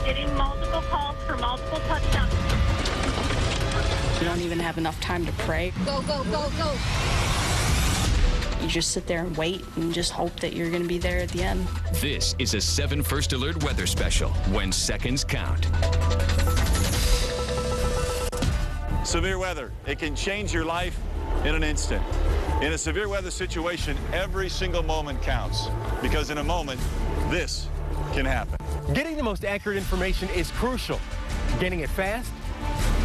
getting multiple calls for multiple touchdowns. You don't even have enough time to pray. Go, go, go, go. You just sit there and wait and just hope that you're going to be there at the end. This is a 7 First Alert weather special, when seconds count. Severe weather, it can change your life in an instant. In a severe weather situation, every single moment counts, because in a moment, this can happen. Getting the most accurate information is crucial. Getting it fast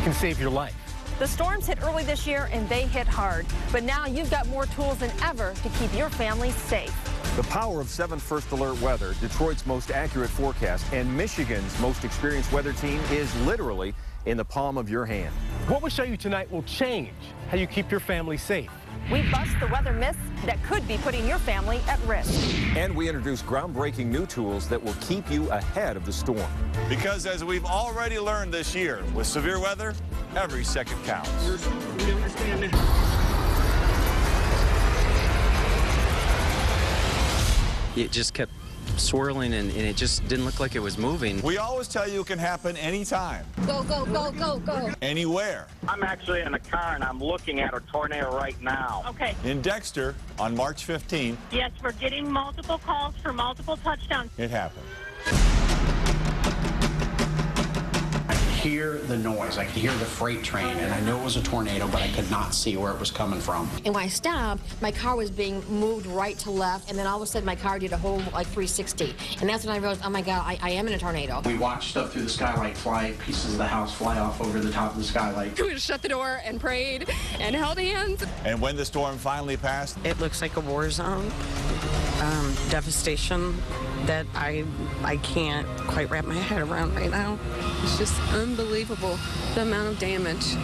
can save your life. The storms hit early this year and they hit hard, but now you've got more tools than ever to keep your family safe. The power of 7 First Alert weather, Detroit's most accurate forecast, and Michigan's most experienced weather team is literally in the palm of your hand. What we show you tonight will change how you keep your family safe. We bust the weather myths that could be putting your family at risk. And we introduce groundbreaking new tools that will keep you ahead of the storm. Because as we've already learned this year, with severe weather, every second counts. It just kept swirling and it just didn't look like it was moving. We always tell you it can happen anytime. Go, go, go, go, go. Anywhere. I'm actually in a car and I'm looking at a tornado right now. Okay. In Dexter, on March 15th, Yes, we're getting multiple calls for multiple touchdowns. it happened. Hear the noise. I could hear the freight train, and I knew it was a tornado, but I could not see where it was coming from. And when I stopped, my car was being moved right to left, and then all of a sudden my car did a whole like 360. And that's when I realized, oh my God, I am in a tornado. We watched stuff through the skylight fly, pieces of the house fly off over the top of the skylight. We just shut the door and prayed and held hands. And when the storm finally passed, It looks like a war zone. Devastation that I can't quite wrap my head around right now. It's just unbelievable, the amount of damage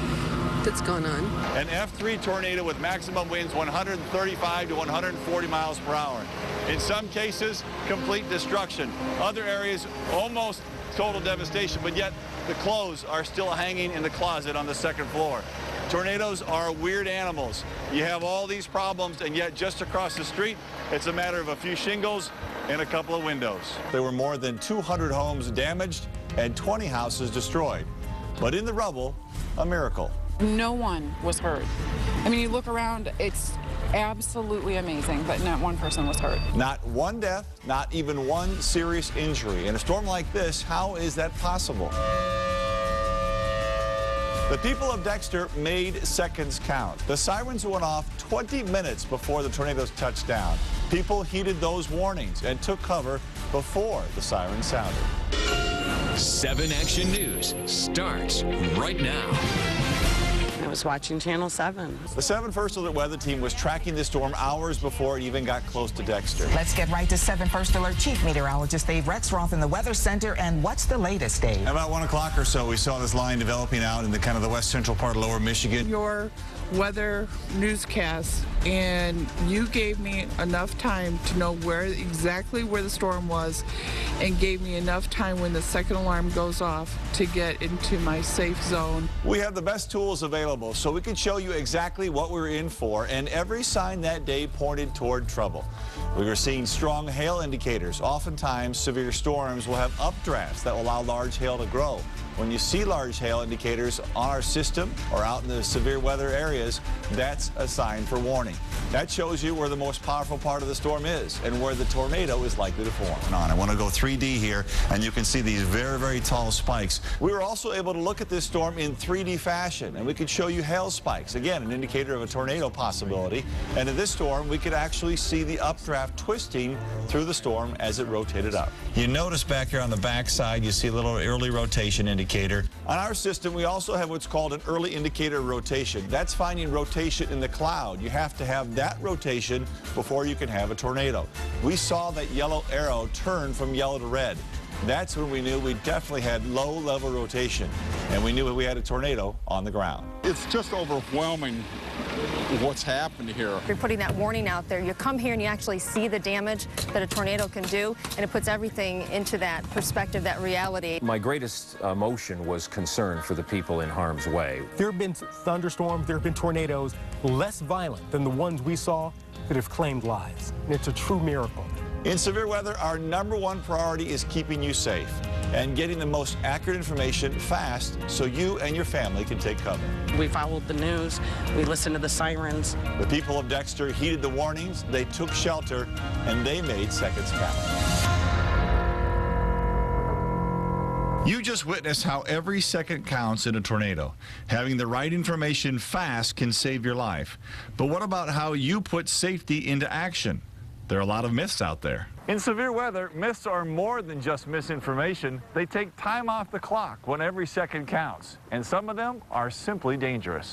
that's gone on. an F3 tornado with maximum winds 135 to 140 miles per hour. In some cases, complete destruction. Other areas, almost total devastation, but yet the clothes are still hanging in the closet on the second floor. Tornadoes are weird animals. You have all these problems, and yet just across the street, it's a matter of a few shingles and a couple of windows. There were more than 200 homes damaged and 20 houses destroyed. But in the rubble, a miracle. No one was hurt. I mean, you look around, it's absolutely amazing, but not one person was hurt. Not one death, not even one serious injury. In a storm like this, how is that possible? The people of Dexter made seconds count. The sirens went off 20 minutes before the tornadoes touched down. People heeded those warnings and took cover before the sirens sounded. 7 Action News starts right now. I was watching Channel 7. The 7 First Alert weather team was tracking the storm hours before it even got close to Dexter. Let's get right to 7 First Alert Chief Meteorologist Dave Rexroth in the Weather Center. And what's the latest, Dave? About 1 o'clock or so, we saw this line developing out in the kind of the west central part of lower Michigan. Your weather newscast, and you gave me enough time to know exactly where the storm was, and gave me enough time when the second alarm goes off to get into my safe zone. We have the best tools available, so we could show you exactly what we were in for, and every sign that day pointed toward trouble. We were seeing strong hail indicators. Oftentimes, severe storms will have updrafts that will allow large hail to grow. When you see large hail indicators on our system or out in the severe weather areas, that's a sign for warning. That shows you where the most powerful part of the storm is and where the tornado is likely to form. I want to go 3D here, and you can see these very, very tall spikes. We were also able to look at this storm in 3D fashion, and we could show you hail spikes. Again, an indicator of a tornado possibility. And in this storm, we could actually see the updraft twisting through the storm as it rotated up. You notice back here on the back side, you see a little early rotation indicator. On our system, we also have what's called an early indicator of rotation. That's finding rotation in the cloud. You have to have that rotation before you can have a tornado. We saw that yellow arrow turn from yellow to red. That's when we knew we definitely had low-level rotation, and we knew we had a tornado on the ground. It's just overwhelming what's happened here. You're putting that warning out there. You come here and you actually see the damage that a tornado can do, and it puts everything into that perspective, that reality. My greatest emotion was concern for the people in harm's way. There have been thunderstorms, there have been tornadoes less violent than the ones we saw that have claimed lives. And it's a true miracle. In severe weather, our #1 priority is keeping you safe. and getting the most accurate information fast so you and your family can take cover. We followed the news. We listened to the sirens. The people of Dexter heeded the warnings, they took shelter, and they made seconds count. You just witnessed how every second counts in a tornado. Having the right information fast can save your life. But what about how you put safety into action? There are a lot of myths out there. In severe weather, myths are more than just misinformation. They take time off the clock when every second counts. And some of them are simply dangerous.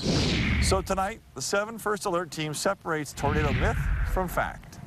So tonight, the 7 First Alert team separates tornado myth from fact.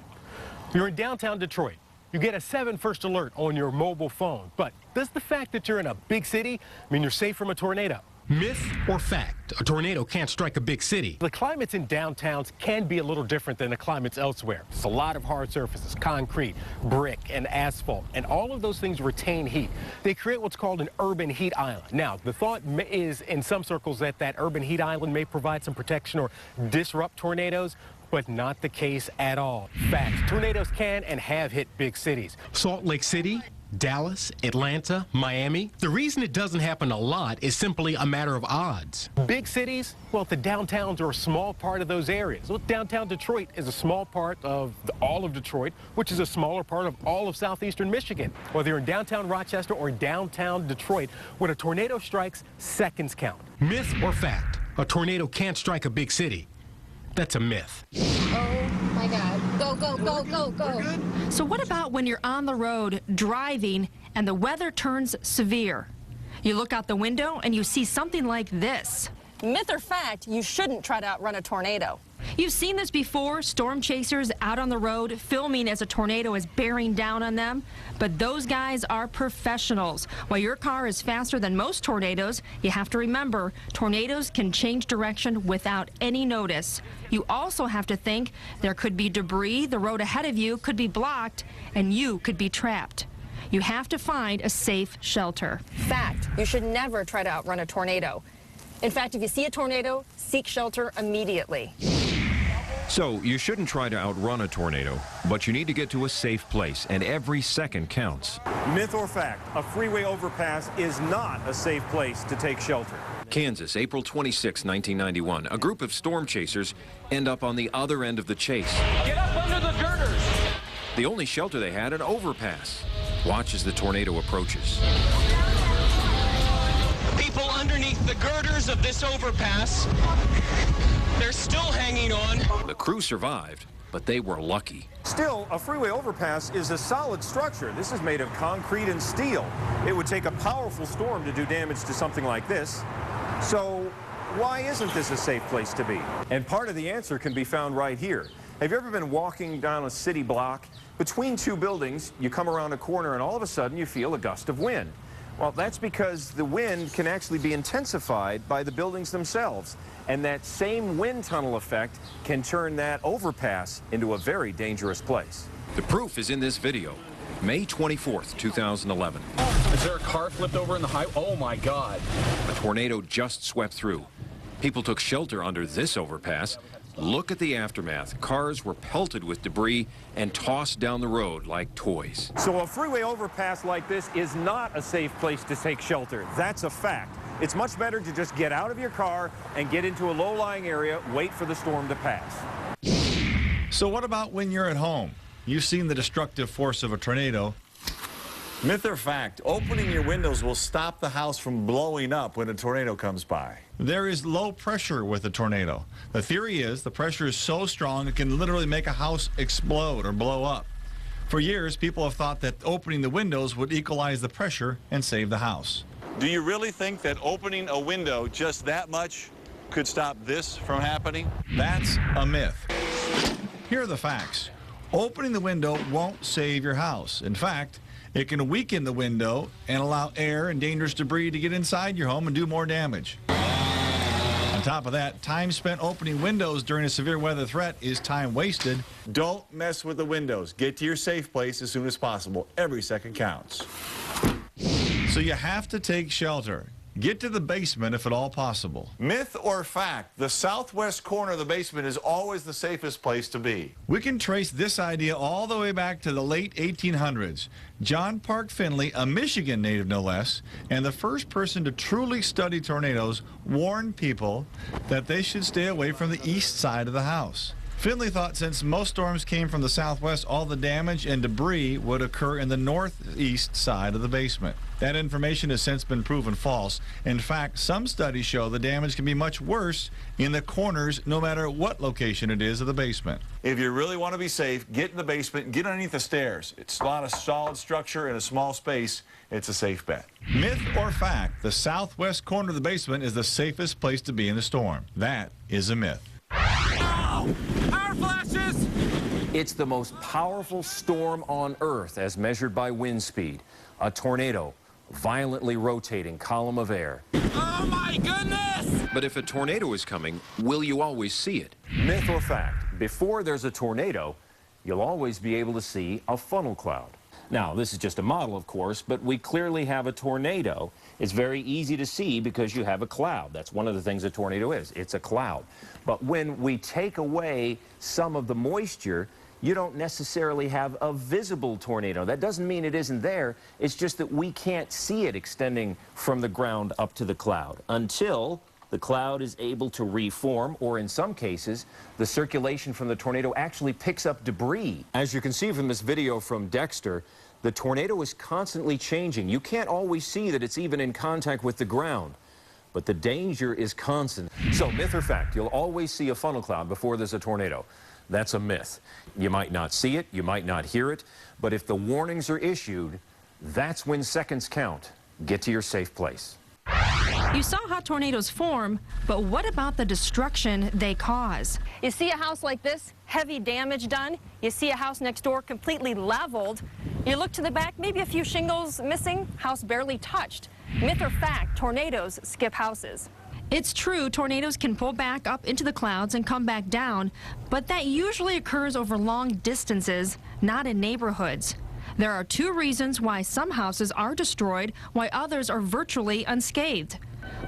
You're in downtown Detroit. You get a 7 First Alert on your mobile phone. But does the fact that you're in a big city mean you're safe from a tornado? Myth or fact? A tornado can't strike a big city. The climates in downtowns can be a little different than the climates elsewhere. It's a lot of hard surfaces, concrete, brick, and asphalt, and all of those things retain heat. They create what's called an urban heat island. Now, the thought is in some circles that urban heat island may provide some protection or disrupt tornadoes, but not the case at all. Fact, tornadoes can and have hit big cities. Salt Lake City, Dallas, Atlanta, Miami. The reason it doesn't happen a lot is simply a matter of odds. Big cities, well, the downtowns are a small part of those areas. Well, downtown Detroit is a small part of all of Detroit, which is a smaller part of all of southeastern Michigan. Whether you're in downtown Rochester or downtown Detroit, when a tornado strikes, seconds count. Myth or fact? A tornado can't strike a big city. That's a myth. Oh my God. Go, go, go, go, go. So what about when you're on the road driving and the weather turns severe? You look out the window and you see something like this. Myth or fact, you shouldn't try to outrun a tornado. You've seen this before, storm chasers out on the road filming as a tornado is bearing down on them. But those guys are professionals. While your car is faster than most tornadoes, you have to remember, tornadoes can change direction without any notice. You also have to think there could be debris, the road ahead of you could be blocked, and you could be trapped. You have to find a safe shelter. Fact, you should never try to outrun a tornado. In fact, if you see a tornado, seek shelter immediately. So you shouldn't try to outrun a tornado, but you need to get to a safe place, and every second counts. Myth or fact, a freeway overpass is not a safe place to take shelter. Kansas, April 26, 1991. A group of storm chasers end up on the other end of the chase. Get up under the girders! The only shelter they had, an overpass. Watch as the tornado approaches. People underneath the girders of this overpass, they're still hanging on. The crew survived, but they were lucky. Still, a freeway overpass is a solid structure. This is made of concrete and steel. It would take a powerful storm to do damage to something like this. So why isn't this a safe place to be? And part of the answer can be found right here. Have you ever been walking down a city block? Between two buildings, you come around a corner and all of a sudden you feel a gust of wind. Well, that's because the wind can actually be intensified by the buildings themselves. And that same wind tunnel effect can turn that overpass into a very dangerous place. The proof is in this video. May 24th, 2011. Is there a car flipped over in the highway? Oh my God. A tornado just swept through. People took shelter under this overpass. Look at the aftermath. Cars were pelted with debris and tossed down the road like toys. So a freeway overpass like this is not a safe place to take shelter. That's a fact. It's much better to just get out of your car and get into a low-lying area, wait for the storm to pass. So what about when you're at home? You've seen the destructive force of a tornado. Myth or fact, opening your windows will stop the house from blowing up when a tornado comes by. There is low pressure with a tornado. The theory is the pressure is so strong it can literally make a house explode or blow up. For years, people have thought that opening the windows would equalize the pressure and save the house. Do you really think that opening a window just that much could stop this from happening? That's a myth. Here are the facts. Opening the window won't save your house. In fact, it can weaken the window and allow air and dangerous debris to get inside your home and do more damage. On top of that, time spent opening windows during a severe weather threat is time wasted. Don't mess with the windows. Get to your safe place as soon as possible. Every second counts. So you have to take shelter. get to the basement if at all possible. Myth or fact, the southwest corner of the basement is always the safest place to be. We can trace this idea all the way back to the late 1800s. John Park Finley, a Michigan native no less, and the first person to truly study tornadoes, warned people that they should stay away from the east side of the house. Finley thought since most storms came from the southwest, all the damage and debris would occur in the northeast side of the basement. That information has since been proven false. In fact, some studies show the damage can be much worse in the corners, no matter what location it is of the basement. If you really want to be safe, get in the basement, get underneath the stairs. It's not a solid structure in a small space. It's a safe bet. Myth or fact, the southwest corner of the basement is the safest place to be in a storm. That is a myth. Power flashes! It's the most powerful storm on Earth as measured by wind speed. A tornado, violently rotating column of air. Oh my goodness! But if a tornado is coming, will you always see it? Myth or fact, before there's a tornado, you'll always be able to see a funnel cloud. Now, this is just a model, of course, but we clearly have a tornado. It's very easy to see because you have a cloud. That's one of the things a tornado is. It's a cloud. But when we take away some of the moisture, you don't necessarily have a visible tornado. That doesn't mean it isn't there. It's just that we can't see it extending from the ground up to the cloud until the cloud is able to reform, or in some cases, the circulation from the tornado actually picks up debris. As you can see from this video from Dexter, the tornado is constantly changing. You can't always see that it's even in contact with the ground, but the danger is constant. So, myth or fact, you'll always see a funnel cloud before there's a tornado. That's a myth. You might not see it, you might not hear it, but if the warnings are issued, that's when seconds count. Get to your safe place. You saw how tornadoes form, but what about the destruction they cause? You see a house like this, heavy damage done. You see a house next door completely leveled. You look to the back, maybe a few shingles missing, house barely touched. Myth or fact, tornadoes skip houses. It's true, tornadoes can pull back up into the clouds and come back down, but that usually occurs over long distances, not in neighborhoods. There are two reasons why some houses are destroyed, while others are virtually unscathed.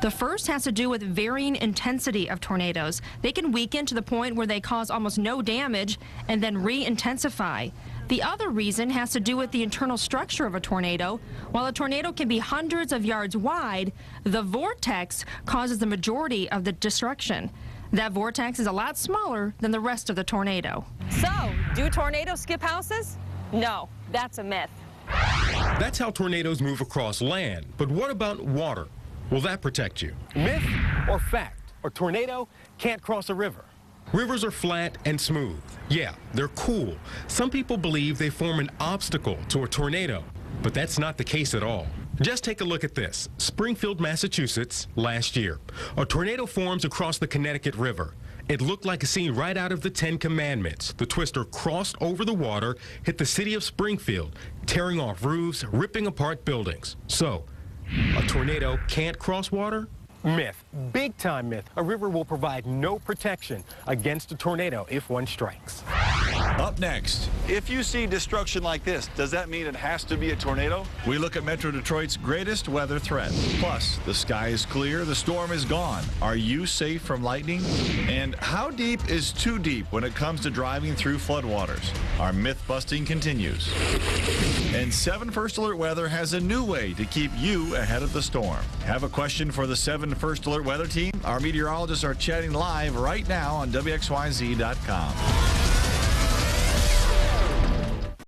The first has to do with varying intensity of tornadoes. They can weaken to the point where they cause almost no damage and then re-intensify. The other reason has to do with the internal structure of a tornado. While a tornado can be hundreds of yards wide, the vortex causes the majority of the destruction. That vortex is a lot smaller than the rest of the tornado. So, do tornadoes skip houses? No, that's a myth. That's how tornadoes move across land. But what about water? Will that protect you? Myth or fact, a tornado can't cross a river. Rivers are flat and smooth. Yeah, they're cool. Some people believe they form an obstacle to a tornado, but that's not the case at all. Just take a look at this. Springfield, Massachusetts, last year. A tornado forms across the Connecticut River. It looked like a scene right out of the 10 Commandments. The twister crossed over the water, hit the city of Springfield, tearing off roofs, ripping apart buildings. So, a tornado can't cross water? Myth, big time myth. A river will provide no protection against a tornado if one strikes. Up next, if you see destruction like this, does that mean it has to be a tornado? We look at Metro Detroit's greatest weather threat. Plus, the sky is clear, the storm is gone. Are you safe from lightning? And how deep is too deep when it comes to driving through floodwaters? Our myth busting continues. And 7 First Alert Weather has a new way to keep you ahead of the storm. Have a question for the 7 First Alert Weather team? Our meteorologists are chatting live right now on WXYZ.com.